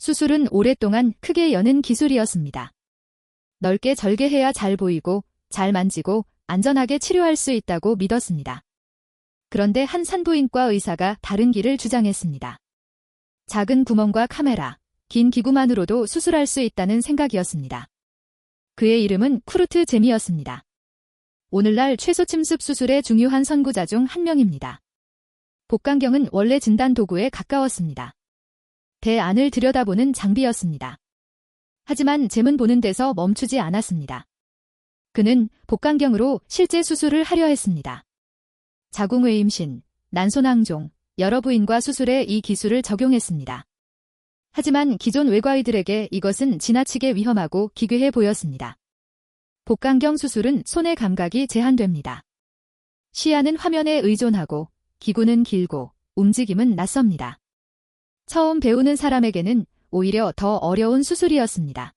수술은 오랫동안 크게 여는 기술이었습니다. 넓게 절개해야 잘 보이고 잘 만지고 안전하게 치료할 수 있다고 믿었습니다. 그런데 한 산부인과 의사가 다른 길을 주장했습니다. 작은 구멍과 카메라, 긴 기구만으로도 수술할 수 있다는 생각이었습니다. 그의 이름은 쿠르트 젬이었습니다. 오늘날 최소침습 수술의 중요한 선구자 중 한 명입니다. 복강경은 원래 진단 도구에 가까웠습니다. 배 안을 들여다보는 장비였습니다. 하지만 젬은 보는 데서 멈추지 않았습니다. 그는 복강경으로 실제 수술을 하려 했습니다. 자궁의 임신, 난소낭종, 여러 부인과 수술에 이 기술을 적용했습니다. 하지만 기존 외과의들에게 이것은 지나치게 위험하고 기괴해 보였습니다. 복강경 수술은 손의 감각이 제한됩니다. 시야는 화면에 의존하고 기구는 길고 움직임은 낯섭니다. 처음 배우는 사람에게는 오히려 더 어려운 수술이었습니다.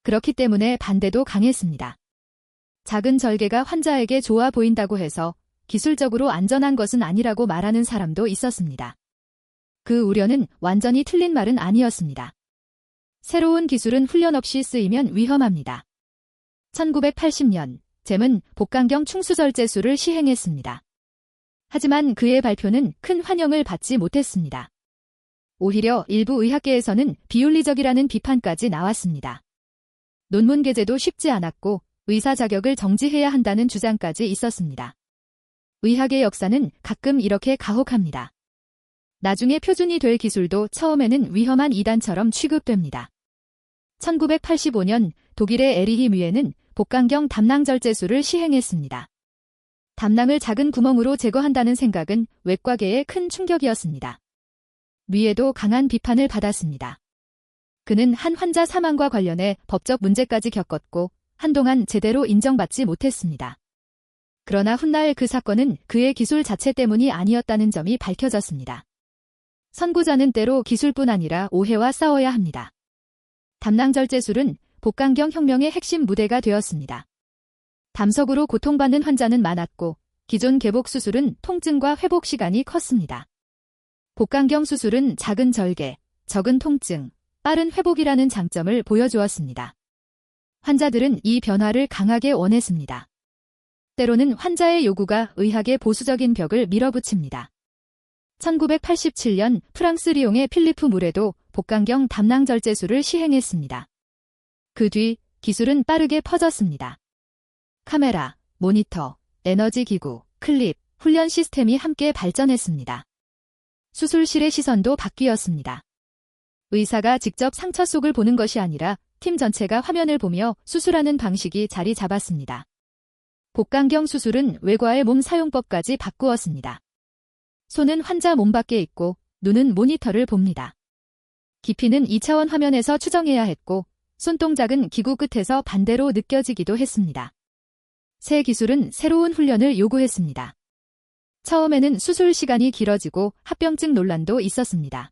그렇기 때문에 반대도 강했습니다. 작은 절개가 환자에게 좋아 보인다고 해서 기술적으로 안전한 것은 아니라고 말하는 사람도 있었습니다. 그 우려는 완전히 틀린 말은 아니었습니다. 새로운 기술은 훈련 없이 쓰이면 위험합니다. 1980년, 젬은 복강경 충수절제술을 시행했습니다. 하지만 그의 발표는 큰 환영을 받지 못했습니다. 오히려 일부 의학계에서는 비윤리적이라는 비판까지 나왔습니다. 논문 게재도 쉽지 않았고 의사 자격을 정지해야 한다는 주장까지 있었습니다. 의학의 역사는 가끔 이렇게 가혹합니다. 나중에 표준이 될 기술도 처음에는 위험한 이단처럼 취급됩니다. 1985년 독일의 에리히 뮤에는 복강경 담낭절제술을 시행했습니다. 담낭을 작은 구멍으로 제거한다는 생각은 외과계에 큰 충격이었습니다. 뮤에도 강한 비판을 받았습니다. 그는 한 환자 사망과 관련해 법적 문제까지 겪었고 한동안 제대로 인정받지 못했습니다. 그러나 훗날 그 사건은 그의 기술 자체 때문이 아니었다는 점이 밝혀졌습니다. 선구자는 때로 기술뿐 아니라 오해와 싸워야 합니다. 담낭절제술은 복강경 혁명의 핵심 무대가 되었습니다. 담석으로 고통받는 환자는 많았고 기존 개복 수술은 통증과 회복 시간이 컸습니다. 복강경 수술은 작은 절개, 적은 통증, 빠른 회복이라는 장점을 보여주었습니다. 환자들은 이 변화를 강하게 원했습니다. 때로는 환자의 요구가 의학의 보수적인 벽을 밀어붙입니다. 1987년 프랑스 리옹의 필리프 무레도 복강경 담낭절제술을 시행했습니다. 그 뒤 기술은 빠르게 퍼졌습니다. 카메라, 모니터, 에너지 기구, 클립, 훈련 시스템이 함께 발전했습니다. 수술실의 시선도 바뀌었습니다. 의사가 직접 상처 속을 보는 것이 아니라 팀 전체가 화면을 보며 수술하는 방식이 자리 잡았습니다. 복강경 수술은 외과의 몸 사용법까지 바꾸었습니다. 손은 환자 몸 밖에 있고 눈은 모니터를 봅니다. 깊이는 2차원 화면에서 추정해야 했고 손동작은 기구 끝에서 반대로 느껴지기도 했습니다. 새 기술은 새로운 훈련을 요구했습니다. 처음에는 수술 시간이 길어지고 합병증 논란도 있었습니다.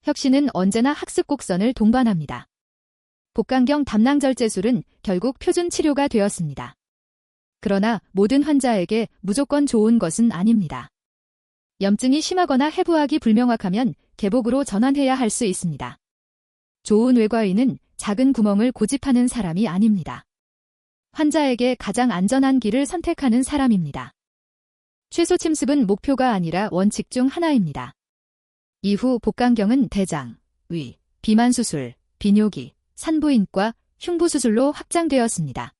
혁신은 언제나 학습 곡선을 동반합니다. 복강경 담낭절제술은 결국 표준 치료가 되었습니다. 그러나 모든 환자에게 무조건 좋은 것은 아닙니다. 염증이 심하거나 해부학이 불명확하면 개복으로 전환해야 할 수 있습니다. 좋은 외과의는 작은 구멍을 고집하는 사람이 아닙니다. 환자에게 가장 안전한 길을 선택하는 사람입니다. 최소 침습은 목표가 아니라 원칙 중 하나입니다. 이후 복강경은 대장, 위, 비만 수술, 비뇨기, 산부인과, 흉부 수술로 확장되었습니다.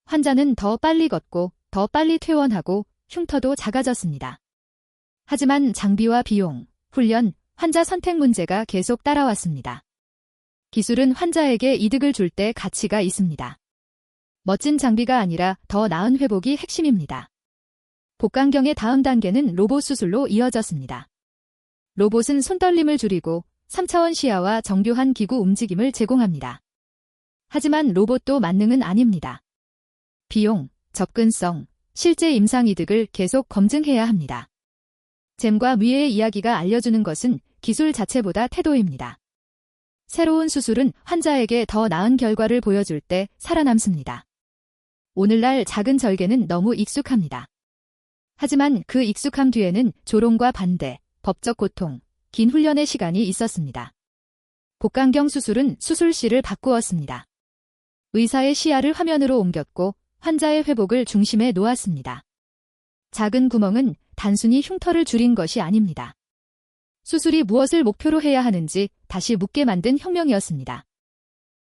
환자는 더 빨리 걷고 더 빨리 퇴원하고 흉터도 작아졌습니다. 하지만 장비와 비용, 훈련, 환자 선택 문제가 계속 따라왔습니다. 기술은 환자에게 이득을 줄 때 가치가 있습니다. 멋진 장비가 아니라 더 나은 회복이 핵심입니다. 복강경의 다음 단계는 로봇 수술로 이어졌습니다. 로봇은 손떨림을 줄이고 3차원 시야와 정교한 기구 움직임을 제공합니다. 하지만 로봇도 만능은 아닙니다. 비용, 접근성, 실제 임상 이득을 계속 검증해야 합니다. 젬과 뮤에의 이야기가 알려주는 것은 기술 자체보다 태도입니다. 새로운 수술은 환자에게 더 나은 결과를 보여줄 때 살아남습니다. 오늘날 작은 절개는 너무 익숙합니다. 하지만 그 익숙함 뒤에는 조롱과 반대, 법적 고통, 긴 훈련의 시간이 있었습니다. 복강경 수술은 수술실을 바꾸었습니다. 의사의 시야를 화면으로 옮겼고 환자의 회복을 중심에 놓았습니다. 작은 구멍은 단순히 흉터를 줄인 것이 아닙니다. 수술이 무엇을 목표로 해야 하는지 다시 묻게 만든 혁명이었습니다.